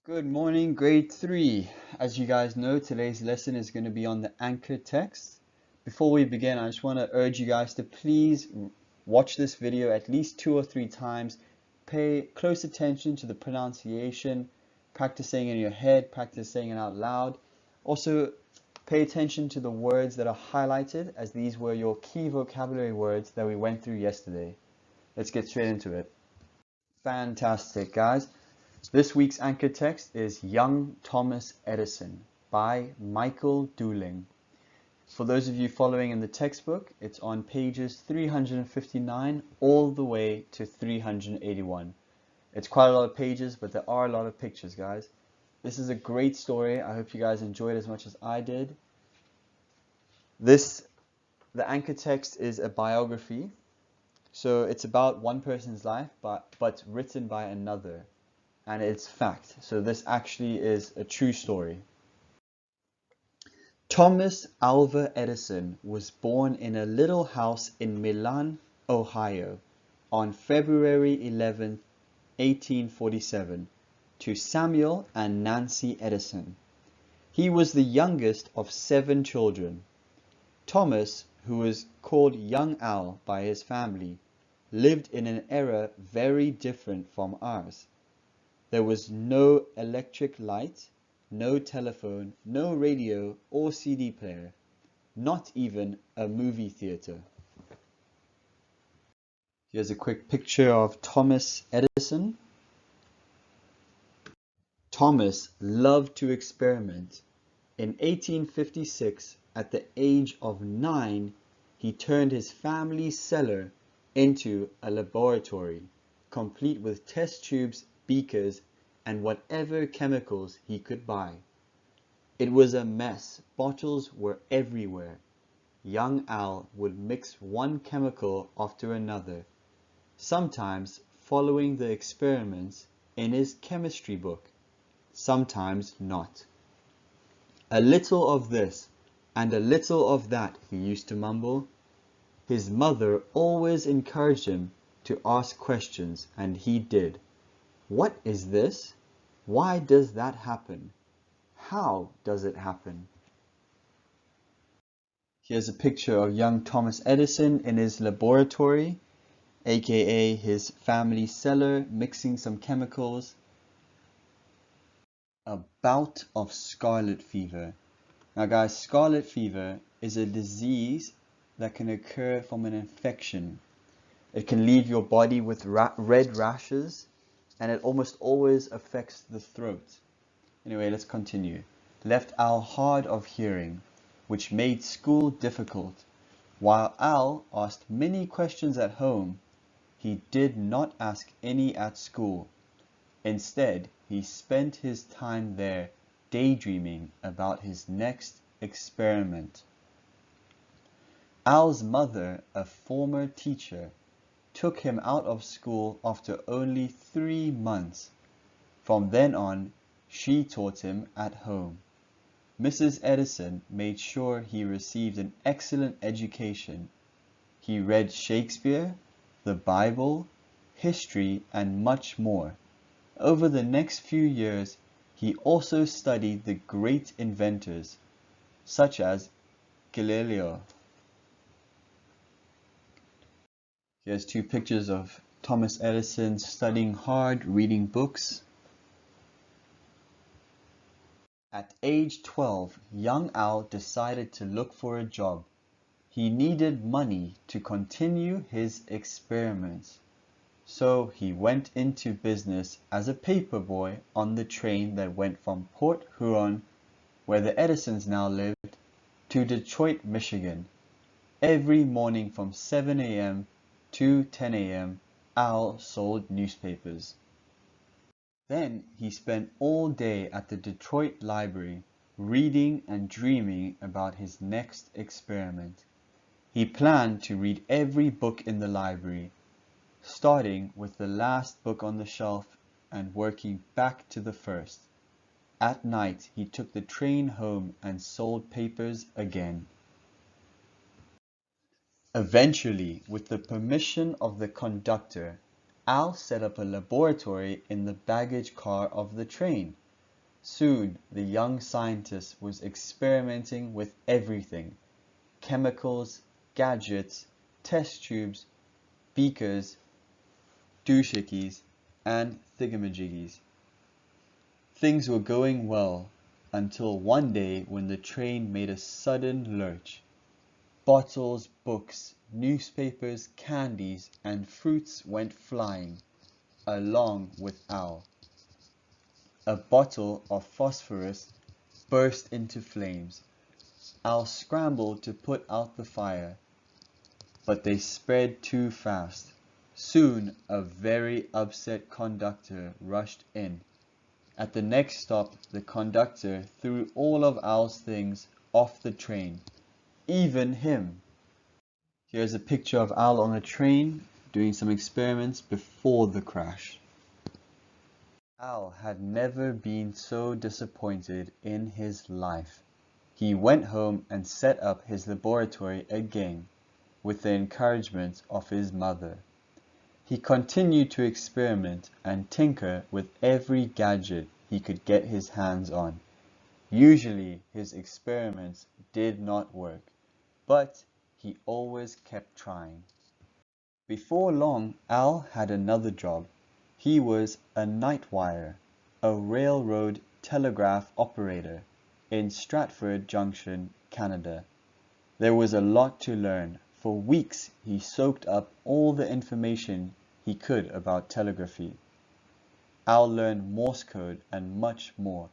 Good morning, grade 3. As you guys know, today's lesson is going to be on the anchor text. Before we begin, I just want to urge you guys to please watch this video at least 2 or 3 times. Pay close attention to the pronunciation, practice saying it in your head, practice saying it out loud. Also, pay attention to the words that are highlighted, as these were your key vocabulary words that we went through yesterday. Let's get straight into it. Fantastic, guys. This week's anchor text is Young Thomas Edison by Michael Dooling. For those of you following in the textbook, it's on pages 359 all the way to 381. It's quite a lot of pages, but there are a lot of pictures, guys. This is a great story. I hope you guys enjoyed it as much as I did. The anchor text is a biography. So it's about one person's life, but written by another. And it's fact. So this actually is a true story. Thomas Alva Edison was born in a little house in Milan, Ohio, on February 11, 1847, to Samuel and Nancy Edison. He was the youngest of 7 children. Thomas, who was called Young Al by his family, lived in an era very different from ours. There was no electric light, no telephone, no radio or CD player, not even a movie theater. Here's a quick picture of Thomas Edison. Thomas loved to experiment. In 1856, at the age of 9, he turned his family's cellar into a laboratory, complete with test tubes, beakers, and whatever chemicals he could buy. It was a mess. Bottles were everywhere. Young Al would mix one chemical after another, sometimes following the experiments in his chemistry book, sometimes not. A little of this and a little of that, he used to mumble. His mother always encouraged him to ask questions, and he did. What is this? Why does that happen? How does it happen? Here's a picture of young Thomas Edison in his laboratory, aka his family cellar, mixing some chemicals. A bout of scarlet fever. Now guys, scarlet fever is a disease that can occur from an infection. It can leave your body with red rashes, and it almost always affects the throat. Anyway, let's continue. Left Al hard of hearing, which made school difficult. While Al asked many questions at home, he did not ask any at school. Instead, he spent his time there daydreaming about his next experiment. Al's mother, a former teacher, took him out of school after only 3 months. From then on, she taught him at home. Mrs. Edison made sure he received an excellent education. He read Shakespeare, the Bible, history, and much more. Over the next few years, he also studied the great inventors, such as Galileo. Here's 2 pictures of Thomas Edison studying hard, reading books. At age 12, young Al decided to look for a job. He needed money to continue his experiments. So he went into business as a paperboy on the train that went from Port Huron, where the Edisons now lived, to Detroit, Michigan. Every morning from 7 a.m. to 10 a.m., Al sold newspapers. Then he spent all day at the Detroit Library, reading and dreaming about his next experiment. He planned to read every book in the library, starting with the last book on the shelf and working back to the first. At night, he took the train home and sold papers again. Eventually, with the permission of the conductor, Al set up a laboratory in the baggage car of the train. Soon, the young scientist was experimenting with everything: chemicals, gadgets, test tubes, beakers, dooshickeys, and thingamajiggies. Things were going well until one day when the train made a sudden lurch. Bottles, books, newspapers, candies, and fruits went flying, along with Al. A bottle of phosphorus burst into flames. Al scrambled to put out the fire, but they spread too fast. Soon a very upset conductor rushed in. At the next stop, the conductor threw all of Al's things off the train, even him. Here's a picture of Al on the train doing some experiments before the crash. Al had never been so disappointed in his life. He went home and set up his laboratory again, with the encouragement of his mother. He continued to experiment and tinker with every gadget he could get his hands on. Usually his experiments did not work, but he always kept trying. Before long, Al had another job. He was a night wire, a railroad telegraph operator in Stratford Junction, Canada. There was a lot to learn. For weeks he soaked up all the information he could about telegraphy. Al learned Morse code and much more.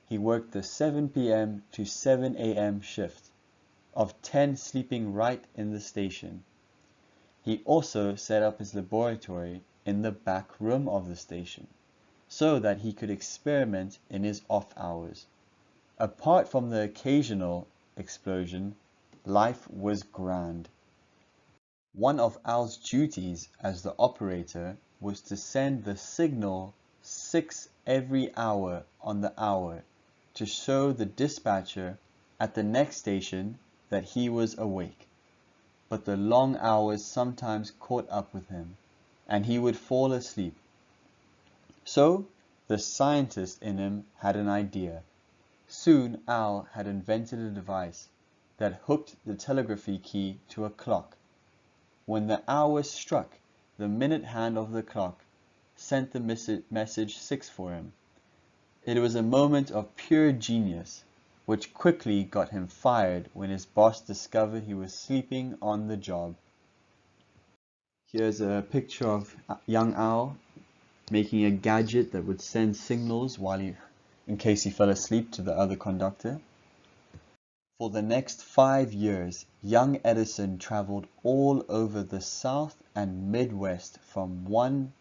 He worked the 7 p.m. to 7 a.m. shift, of 10 sleeping right in the station. He also set up his laboratory in the back room of the station, so that he could experiment in his off hours. Apart from the occasional explosion, life was grand. One of Al's duties as the operator was to send the signal 6 every hour on the hour to show the dispatcher at the next station that he was awake. But the long hours sometimes caught up with him, and he would fall asleep. So the scientist in him had an idea. Soon Al had invented a device that hooked the telegraphy key to a clock. When the hour struck, the minute hand of the clock sent the message 6 for him. It was a moment of pure genius, which quickly got him fired when his boss discovered he was sleeping on the job. Here's a picture of young Al making a gadget that would send signals in case he fell asleep, to the other conductor. For the next 5 years, young Edison traveled all over the South and Midwest from one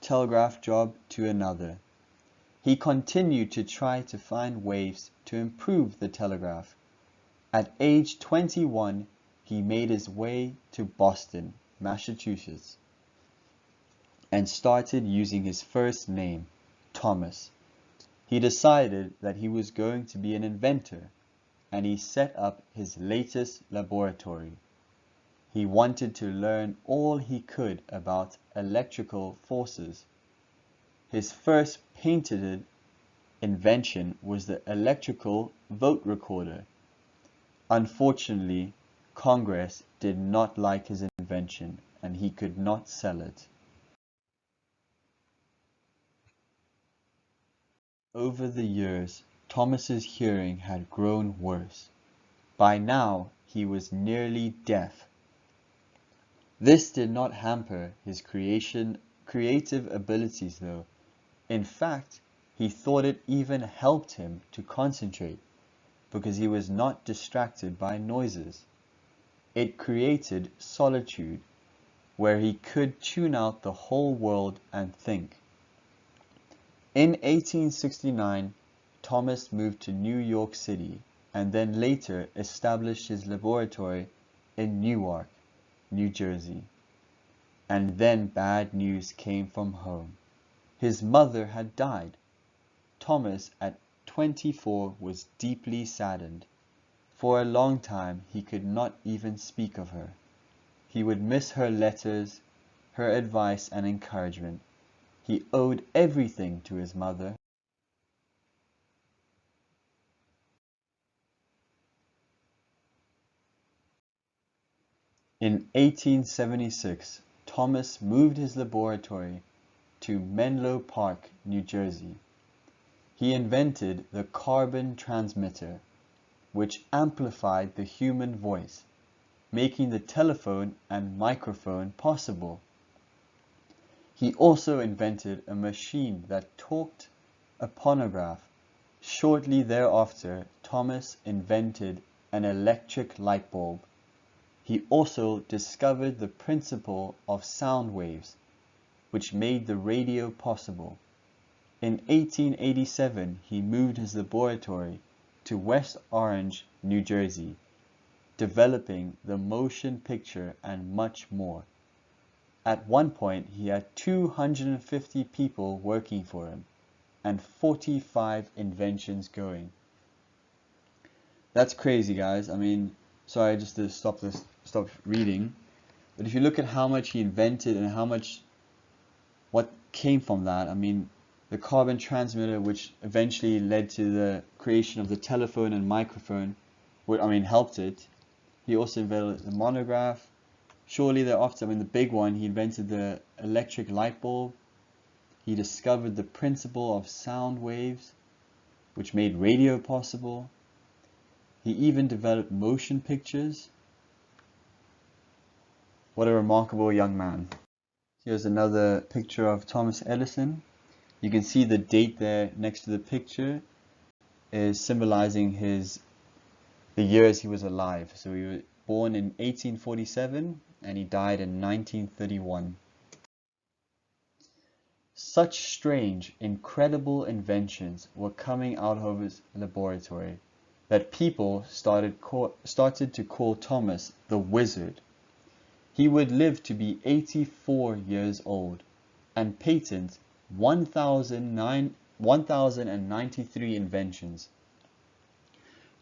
telegraph job to another. He continued to try to find ways to improve the telegraph. At age 21, he made his way to Boston, Massachusetts, and started using his first name, Thomas. He decided that he was going to be an inventor, and he set up his latest laboratory. He wanted to learn all he could about electrical forces. His first patented invention was the electrical vote recorder. Unfortunately, Congress did not like his invention, and he could not sell it. Over the years, Thomas's hearing had grown worse. By now, he was nearly deaf. This did not hamper his creative abilities though. In fact, he thought it even helped him to concentrate, because he was not distracted by noises. It created solitude, where he could tune out the whole world and think. In 1869, Thomas moved to New York City and then later established his laboratory in Newark, New Jersey. And then bad news came from home. His mother had died. Thomas, at 24, was deeply saddened. For a long time he could not even speak of her. He would miss her letters, her advice and encouragement. He owed everything to his mother. In 1876, Thomas moved his laboratory to Menlo Park, New Jersey. He invented the carbon transmitter, which amplified the human voice, making the telephone and microphone possible. He also invented a machine that talked, a phonograph. Shortly thereafter, Thomas invented an electric light bulb. He also discovered the principle of sound waves, which made the radio possible. In 1887, he moved his laboratory to West Orange, New Jersey, developing the motion picture and much more. At one point, he had 250 people working for him and 45 inventions going. That's crazy, guys. I mean, sorry just to stop reading. But if you look at how much he invented and what came from that, I mean, the carbon transmitter, which eventually led to the creation of the telephone and microphone, helped it. He also invented the monograph. Shortly thereafter, the big one, he invented the electric light bulb. He discovered the principle of sound waves, which made radio possible. He even developed motion pictures. What a remarkable young man. Here's another picture of Thomas Edison. You can see the date there next to the picture is symbolizing the years he was alive. So he was born in 1847 and he died in 1931. Such strange, incredible inventions were coming out of his laboratory that people started to call Thomas the Wizard. He would live to be 84 years old and patent 1,093 inventions.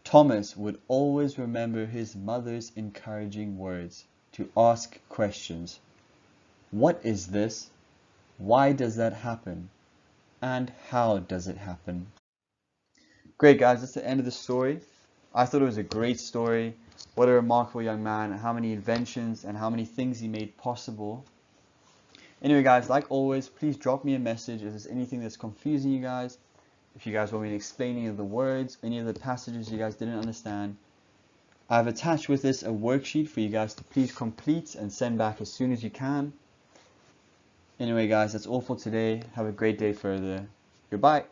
Thomas would always remember his mother's encouraging words to ask questions. What is this? Why does that happen? And how does it happen? Great, guys, that's the end of the story. I thought it was a great story. What a remarkable young man, how many inventions and how many things he made possible. Anyway, guys, like always, please drop me a message if there's anything that's confusing you guys. If you guys want me to explain any of the words, any of the passages you guys didn't understand. I've attached with this a worksheet for you guys to please complete and send back as soon as you can. Anyway, guys, that's all for today. Have a great day further. Goodbye.